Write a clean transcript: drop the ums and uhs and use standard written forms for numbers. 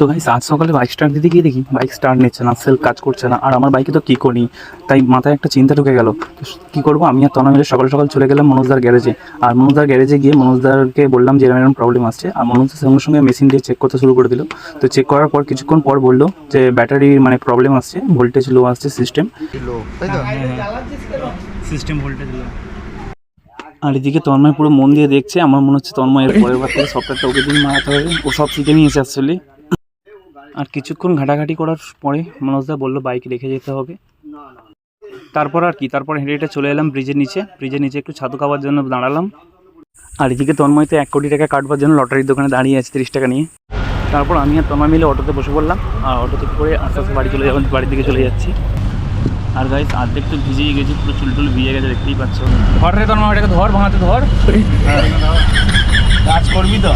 তো গাইস আজ সকালে বাইক স্টার্ট দিতে গিয়ে দেখি বাইক স্টার্ট নিচ্ছে না, সেলফ কাজ করছে না। আর আমার বাইকে তো কী করি, তাই মাথায় একটা চিন্তা ঢুকে গেল কী করবো। আমি আর তনয় মিলে সকাল সকাল চলে গেলাম মনোজদার গ্যারেজে। আর মনোজদার গ্যারেজে গিয়ে মনোজদারকে বললাম যে এরকম প্রবলেম আসছে। আর মনোজদার সঙ্গে সঙ্গে মেশিন দিয়ে চেক করতে শুরু করে দিল। তো চেক করার পর কিছুক্ষণ পর বললো যে ব্যাটারির মানে প্রবলেম আসছে, ভোল্টেজ লো আসছে, সিস্টেম ভোল্টেজ লো। আর এদিকে তন্ময় পুরো মন দিয়ে দেখছে। আমার মনে হচ্ছে তন্ময় এর পরের বার থেকে সফটওয়্যারটা ওকে দিয়ে মারাতে হবে, ও সব শিখে নিয়েছে অ্যাকচুয়ালি। আর কিছুক্ষণ ঘাটাঘাটি করার পরে মনোজদা বললো বাইক রেখে যেতে হবে। তারপর আর কি, তারপর হেঁটে হেঁটে চলে এলাম ব্রিজের নিচে একটু ছাতু খাওয়ার জন্য দাঁড়ালাম। আর এদিকে তন্ময় তো 1 কোটি টাকা কাটবার জন্য লটারির দোকানে দাঁড়িয়ে আছে 30 টাকা নিয়ে। তারপর আমি আর তন্ময় মিলে অটোতে বসে পড়লাম। আর অটো থেকে করে আস্তে আস্তে বাড়ির দিকে চলে যাচ্ছি। আর গাইস অর্ধেক তো ভিজেই গেছি, পুরো চুল ভিজে গেছে, দেখতেই পাচ্ছ। ধর রে তন্ময়, এটাকে ধর, ভাঙাতে ধর, কাজ করবি তো।